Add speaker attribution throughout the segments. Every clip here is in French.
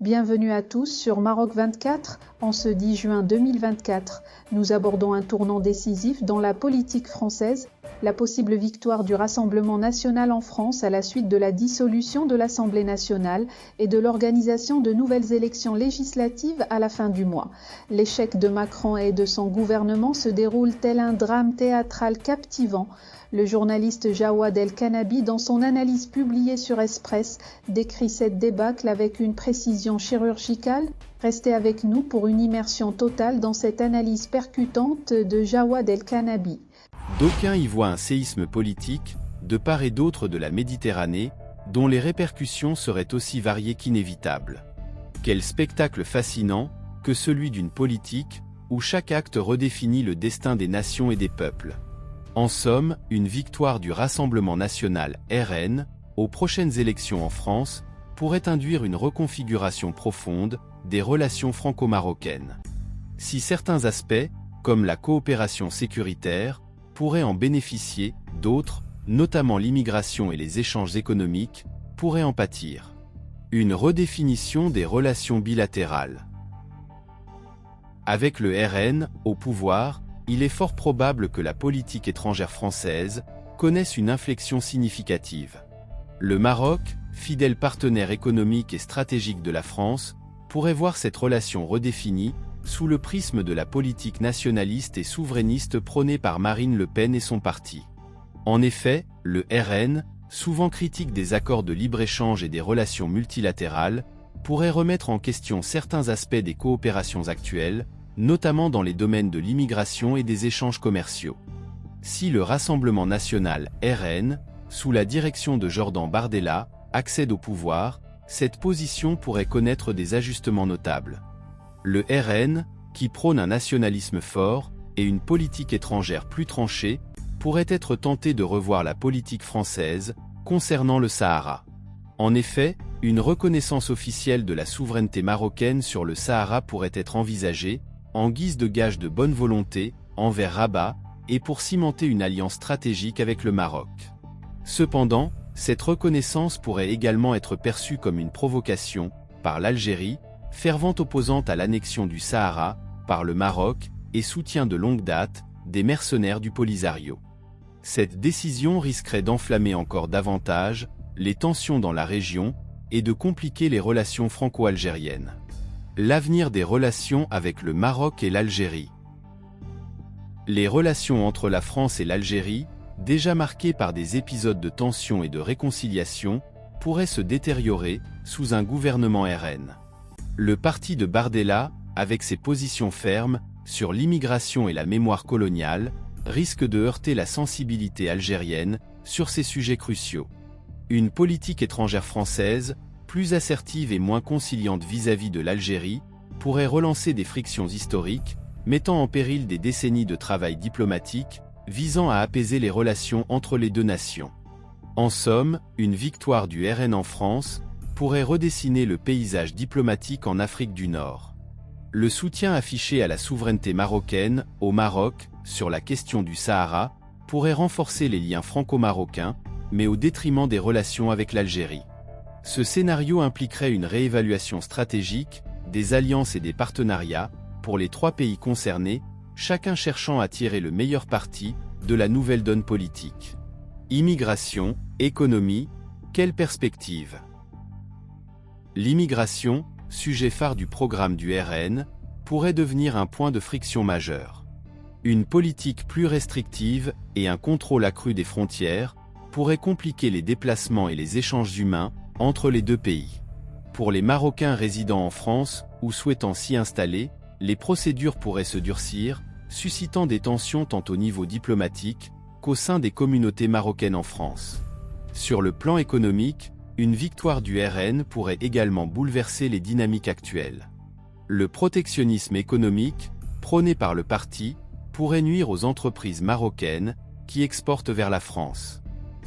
Speaker 1: Bienvenue à tous sur Maroc 24 en ce 10 juin 2024. Nous abordons un tournant décisif dans la politique française, la possible victoire du Rassemblement national en France à la suite de la dissolution de l'Assemblée nationale et de l'organisation de nouvelles élections législatives à la fin du mois. L'échec de Macron et de son gouvernement se déroule tel un drame théâtral captivant. Le journaliste Jawad El-Kanabi, dans son analyse publiée sur Express, décrit cette débâcle avec une précision chirurgicale. Restez avec nous pour une immersion totale dans cette analyse percutante de Jawad El-Kanabi.
Speaker 2: D'aucuns y voient un séisme politique, de part et d'autre de la Méditerranée, dont les répercussions seraient aussi variées qu'inévitables. Quel spectacle fascinant que celui d'une politique où chaque acte redéfinit le destin des nations et des peuples. En somme, une victoire du Rassemblement national RN aux prochaines élections en France pourrait induire une reconfiguration profonde des relations franco-marocaines. Si certains aspects, comme la coopération sécuritaire, pourraient en bénéficier, d'autres, notamment l'immigration et les échanges économiques, pourraient en pâtir. Une redéfinition des relations bilatérales. Avec le RN au pouvoir, il est fort probable que la politique étrangère française connaisse une inflexion significative. Le Maroc, fidèle partenaire économique et stratégique de la France, pourrait voir cette relation redéfinie sous le prisme de la politique nationaliste et souverainiste prônée par Marine Le Pen et son parti. En effet, le RN, souvent critique des accords de libre-échange et des relations multilatérales, pourrait remettre en question certains aspects des coopérations actuelles, notamment dans les domaines de l'immigration et des échanges commerciaux. Si le Rassemblement national RN, sous la direction de Jordan Bardella, accède au pouvoir, cette position pourrait connaître des ajustements notables. Le RN, qui prône un nationalisme fort et une politique étrangère plus tranchée, pourrait être tenté de revoir la politique française concernant le Sahara. En effet, une reconnaissance officielle de la souveraineté marocaine sur le Sahara pourrait être envisagée, en guise de gage de bonne volonté, envers Rabat, et pour cimenter une alliance stratégique avec le Maroc. Cependant, cette reconnaissance pourrait également être perçue comme une provocation, par l'Algérie, fervente opposante à l'annexion du Sahara, par le Maroc, et soutien de longue date, des mercenaires du Polisario. Cette décision risquerait d'enflammer encore davantage les tensions dans la région, et de compliquer les relations franco-algériennes. L'avenir des relations avec le Maroc et l'Algérie. Les relations entre la France et l'Algérie, déjà marquées par des épisodes de tension et de réconciliation, pourraient se détériorer sous un gouvernement RN. Le parti de Bardella, avec ses positions fermes sur l'immigration et la mémoire coloniale, risque de heurter la sensibilité algérienne sur ces sujets cruciaux. Une politique étrangère française, plus assertive et moins conciliante vis-à-vis de l'Algérie, pourrait relancer des frictions historiques, mettant en péril des décennies de travail diplomatique, visant à apaiser les relations entre les deux nations. En somme, une victoire du RN en France pourrait redessiner le paysage diplomatique en Afrique du Nord. Le soutien affiché à la souveraineté marocaine, au Maroc, sur la question du Sahara, pourrait renforcer les liens franco-marocains, mais au détriment des relations avec l'Algérie. Ce scénario impliquerait une réévaluation stratégique, des alliances et des partenariats, pour les trois pays concernés, chacun cherchant à tirer le meilleur parti de la nouvelle donne politique. Immigration, économie, quelle perspective? L'immigration, sujet phare du programme du RN, pourrait devenir un point de friction majeur. Une politique plus restrictive et un contrôle accru des frontières pourraient compliquer les déplacements et les échanges humains entre les deux pays. Pour les Marocains résidant en France ou souhaitant s'y installer, les procédures pourraient se durcir, suscitant des tensions tant au niveau diplomatique qu'au sein des communautés marocaines en France. Sur le plan économique, une victoire du RN pourrait également bouleverser les dynamiques actuelles. Le protectionnisme économique, prôné par le parti, pourrait nuire aux entreprises marocaines qui exportent vers la France.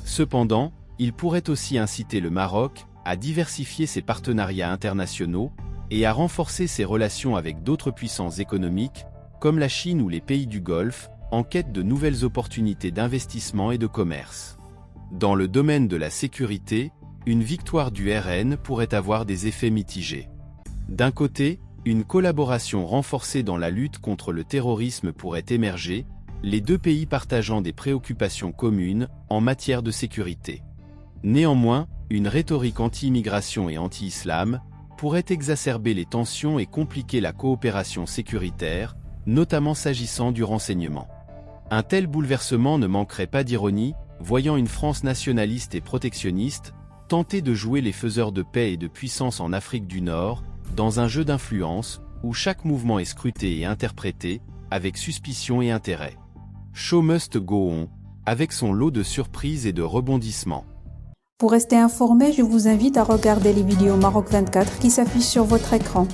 Speaker 2: Cependant, il pourrait aussi inciter le Maroc à diversifier ses partenariats internationaux et à renforcer ses relations avec d'autres puissances économiques, comme la Chine ou les pays du Golfe, en quête de nouvelles opportunités d'investissement et de commerce. Dans le domaine de la sécurité, une victoire du RN pourrait avoir des effets mitigés. D'un côté, une collaboration renforcée dans la lutte contre le terrorisme pourrait émerger, les deux pays partageant des préoccupations communes en matière de sécurité. Néanmoins, une rhétorique anti-immigration et anti-islam pourrait exacerber les tensions et compliquer la coopération sécuritaire, notamment s'agissant du renseignement. Un tel bouleversement ne manquerait pas d'ironie, voyant une France nationaliste et protectionniste tenter de jouer les faiseurs de paix et de puissance en Afrique du Nord, dans un jeu d'influence où chaque mouvement est scruté et interprété avec suspicion et intérêt. Show must go on, avec son lot de surprises et de rebondissements.
Speaker 1: Pour rester informé, je vous invite à regarder les vidéos Maroc 24 qui s'affichent sur votre écran.